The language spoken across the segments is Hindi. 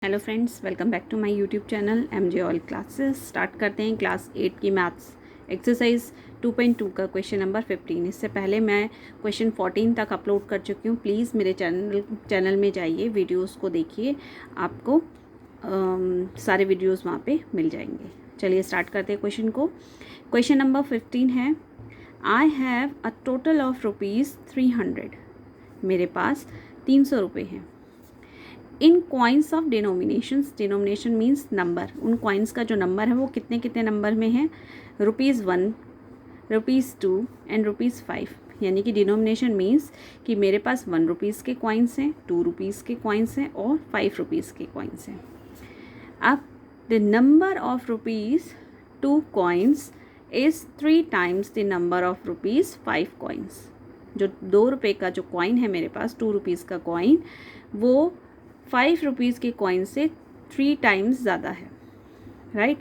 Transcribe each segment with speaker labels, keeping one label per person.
Speaker 1: Hello friends, welcome back to my YouTube channel MJ all classes. Start करते हैं क्लास 8 की मैथ्स एक्सरसाइज 2.2 का क्वेश्चन नंबर 15। इससे पहले मैं क्वेश्चन 14 तक अपलोड कर चुकी हूँ। प्लीज़ मेरे चैनल में जाइए, वीडियोस को देखिए, आपको सारे वीडियोस वहाँ पे मिल जाएंगे। चलिए स्टार्ट करते हैं क्वेश्चन को। क्वेश्चन नंबर 15 है, I have a total of ₹300। मेरे पास 300 रुपये हैं। In coins of denominations, denomination means number, उन कॉइन्स का जो नंबर है वो कितने कितने नंबर में है? ₹1, ₹2 एंड ₹5। यानी कि डिनोमिनेशन मीन्स कि मेरे पास ₹1 के कॉइन्स हैं, ₹2 के कॉइन्स हैं और ₹5 के कॉइन्स हैं। अब the number of ₹2 coins is 3 times the number of ₹5 coins. जो ₹2 का जो कॉइन है मेरे पास, ₹2 का कॉइन, वो ₹5 के कॉइन से 3 टाइम्स ज़्यादा है, right.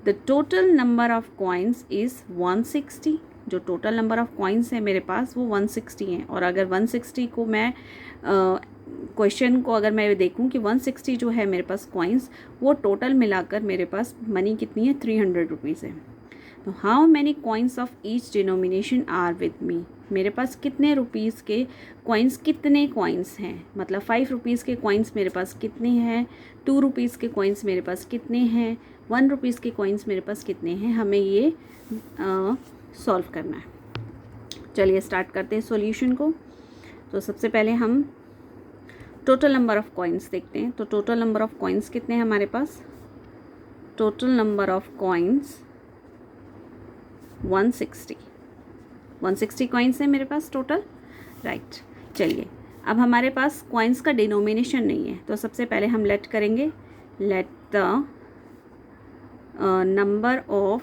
Speaker 1: The total number of coins is 160। जो टोटल नंबर ऑफ कॉइन्स है मेरे पास वो 160 हैं। और अगर 160 को मैं क्वेश्चन को अगर मैं देखूं कि 160 जो है मेरे पास कॉइन्स, वो टोटल मिलाकर मेरे पास मनी कितनी है? ₹300 है। तो how many coins of each denomination are with me. मेरे पास कितने रुपीज़ के कॉइन्स, कितने कॉइन्स हैं, मतलब ₹5 के कॉइन्स मेरे पास कितने हैं, ₹2 के कॉइन्स मेरे पास कितने हैं, ₹1 के कॉइन्स मेरे पास कितने हैं, हमें ये सॉल्व करना है। चलिए स्टार्ट करते हैं सॉल्यूशन को। तो सबसे पहले हम टोटल नंबर ऑफ कॉइन्स देखते हैं। तो टोटल नंबर ऑफ कॉइन्स कितने हैं हमारे पास? Total number of coins 160 coins है मेरे पास टोटल, राइट। चलिए, अब हमारे पास कॉइन्स का डिनोमिनेशन नहीं है, तो सबसे पहले हम लेट करेंगे, लेट द नंबर ऑफ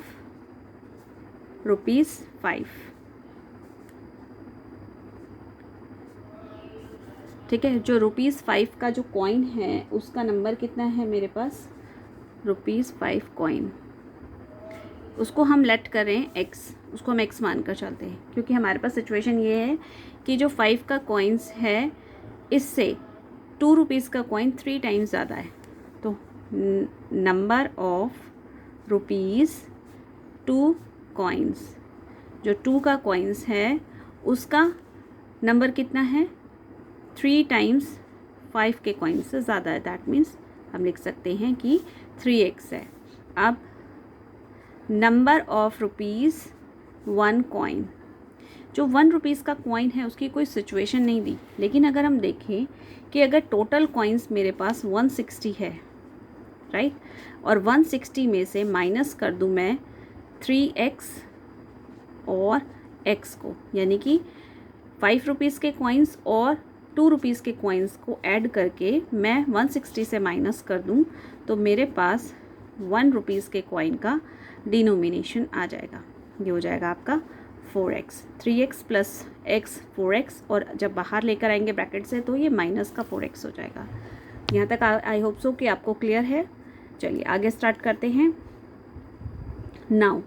Speaker 1: ₹5। ठीक है, जो ₹5 का जो कॉइन है उसका नंबर कितना है मेरे पास? ₹5 कॉइन, उसको हम लेट करें x, उसको हम x मान कर चलते हैं, क्योंकि हमारे पास सिचुएशन ये है कि जो 5 का कॉइन्स है इससे ₹2 का कॉइन 3 टाइम्स ज़्यादा है। तो नंबर ऑफ ₹2 कॉइन्स, जो 2 का कॉइन्स है उसका नंबर कितना है? 3 टाइम्स 5 के कॉइन्स से ज़्यादा है। दैट मीन्स हम लिख सकते हैं कि 3x है। अब नंबर ऑफ ₹1 कॉइन, जो ₹1 का कॉइन है उसकी कोई सिचुएशन नहीं दी, लेकिन अगर हम देखें कि अगर टोटल कॉइन्स मेरे पास 160 है, राइट, और 160 में से माइनस कर दूं मैं 3x और x को, यानी कि ₹5 के कॉइन्स और ₹2 के कॉइन्स को ऐड करके मैं 160 से माइनस कर दूं, तो मेरे पास ₹1 के कॉइन का डिनोमिनेशन आ जाएगा। ये हो जाएगा आपका 4x, 3x plus x 4x, और जब बाहर लेकर आएंगे ब्रैकेट से तो ये माइनस का 4x हो जाएगा। यहाँ तक आई होप सो कि आपको क्लियर है। चलिए आगे स्टार्ट करते हैं। नाउ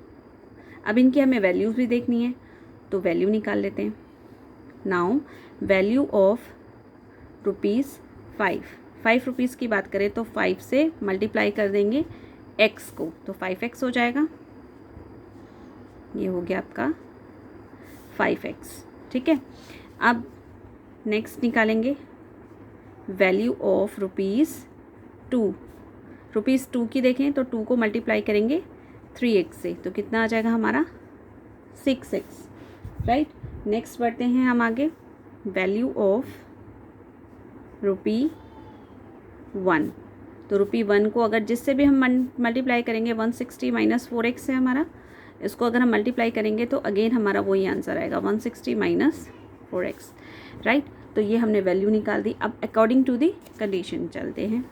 Speaker 1: अब इनकी हमें वैल्यूज़ भी देखनी है, तो वैल्यू निकाल लेते हैं। नाउ वैल्यू ऑफ ₹5 की बात करें तो 5 से मल्टीप्लाई कर देंगे x को, तो 5x हो जाएगा। ये हो गया आपका 5x, ठीक है। अब नेक्स्ट निकालेंगे वैल्यू ऑफ ₹2। ₹2 की देखें तो 2 को मल्टीप्लाई करेंगे 3x से, तो कितना आ जाएगा हमारा? 6x, right. नेक्स्ट बढ़ते हैं हम आगे। वैल्यू ऑफ ₹1, तो ₹1 को अगर जिससे भी हम मल्टीप्लाई करेंगे, 160 माइनस 4x है हमारा, इसको अगर हम मल्टीप्लाई करेंगे तो अगेन हमारा वही आंसर आएगा, 160 माइनस 4x, राइट। तो ये हमने वैल्यू निकाल दी। अब अकॉर्डिंग टू द कंडीशन चलते हैं।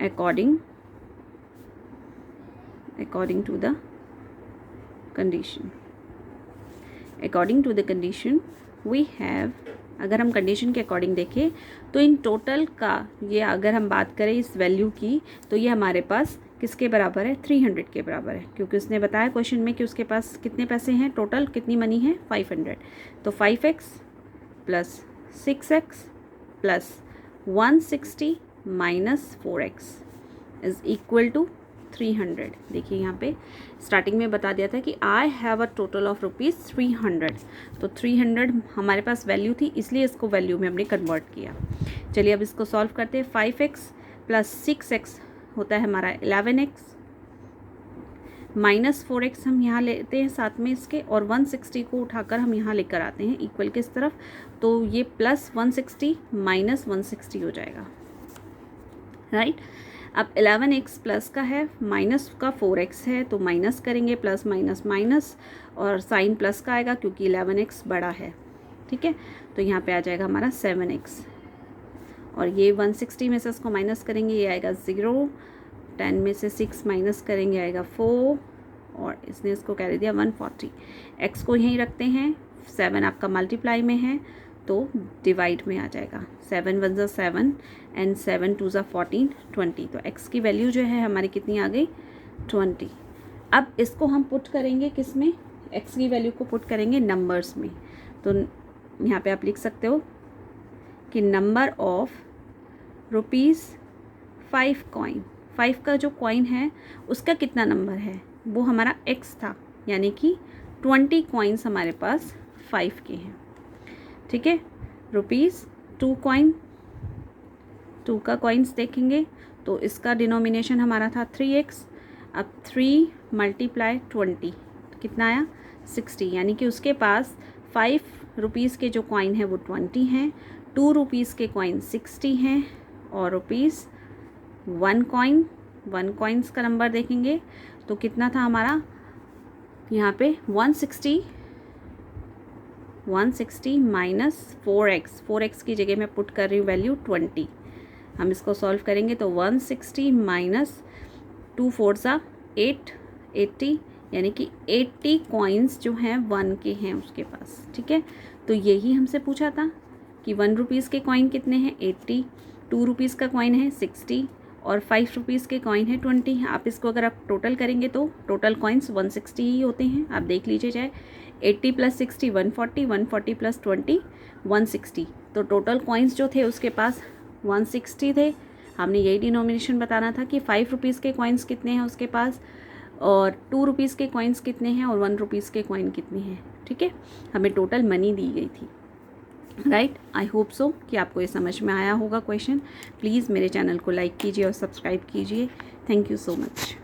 Speaker 1: According to the condition we have, अगर हम कंडीशन के अकॉर्डिंग देखें तो इन टोटल का, ये अगर हम बात करें इस वैल्यू की, तो ये हमारे पास किसके बराबर है? 300 के बराबर है, क्योंकि उसने बताया क्वेश्चन में कि उसके पास कितने पैसे हैं, टोटल कितनी मनी है? 500। तो 5x plus 6x plus 160 minus 4x is equal to 300। देखिए यहाँ पे स्टार्टिंग में बता दिया था कि आई have a total of rupees 300, तो 300 हमारे पास वैल्यू थी, इसलिए इसको वैल्यू में हमने कन्वर्ट किया। चलिए अब इसको सॉल्व करते हैं। 5x प्लस 6x होता है हमारा 11x, माइनस 4x हम यहाँ लेते हैं साथ में इसके, और 160 को उठाकर हम यहाँ लेकर आते हैं इक्वल के इस तरफ, तो ये प्लस 160 माइनस 160 हो जाएगा, राइट। अब 11x प्लस का है, माइनस का 4x है, तो माइनस करेंगे, प्लस माइनस माइनस, और साइन प्लस का आएगा क्योंकि 11x बड़ा है, ठीक है। तो यहाँ पे आ जाएगा हमारा 7x, और ये 160 में से इसको माइनस करेंगे, ये आएगा 0, 10 में से 6 माइनस करेंगे आएगा 4, और इसने इसको कह दिया 140। x को यहीं रखते हैं, 7 आपका मल्टीप्लाई में है तो डिवाइड में आ जाएगा, 7 1 ज़ा 7 एंड 7 2 ज़ा 14, 20। तो x की वैल्यू जो है हमारी कितनी आ गई, 20। अब इसको हम पुट करेंगे किस में, x की वैल्यू को पुट करेंगे नंबर्स में। तो यहाँ पे आप लिख सकते हो कि नंबर ऑफ रुपीज़ 5 कॉइन, 5 का जो कॉइन है उसका कितना नंबर है, वो हमारा x था, यानी कि 20 कॉइन्स हमारे पास 5 के हैं, ठीक है। रुपीज़ 2 कॉइन, 2 का कॉइन्स देखेंगे तो इसका डिनोमिनेशन हमारा था 3x। अब 3 मल्टीप्लाई 20 कितना आया, 60, यानी कि उसके पास 5 रुपीज़ के जो कॉइन है वो 20 हैं, 2 रुपीज़ के कॉइन 60 हैं, और रुपीज़ 1 कॉइन, 1 कॉइन्स का नंबर देखेंगे तो कितना था हमारा यहाँ पे 160 माइनस 4x, 4x की जगह मैं पुट कर रही हूँ वैल्यू 20। हम इसको सॉल्व करेंगे तो 160 माइनस 2 4 ज़ा 8, 80, यानी कि 80 कॉइन्स जो हैं 1 के हैं उसके पास, ठीक है। तो यही हमसे पूछा था कि 1 रुपीज़ के कॉइन कितने हैं, 80, 2 रुपीज़ का कॉइन है 60, और 5 रुपीज़ के कॉइन है 20। आप इसको अगर आप टोटल करेंगे तो टोटल कॉइन्स 160 ही होते हैं, आप देख लीजिए, चाहे 80 प्लस 60 140, 140 प्लस 20 160, तो टोटल कॉइन्स जो थे उसके पास 160 थे। हमने यही डिनोमिनेशन बताना था कि 5 रुपीज़ के कॉइन्स कितने हैं उसके पास, और 2 रुपीज़ के कॉइन्स कितने हैं, और 1 रुपीज़ के कॉइन कितने हैं, ठीक है। हमें टोटल मनी दी गई थी, राइट। आई होप सो कि आपको ये समझ में आया होगा क्वेश्चन। प्लीज़ मेरे चैनल को लाइक कीजिए और सब्सक्राइब कीजिए। Thank you so much.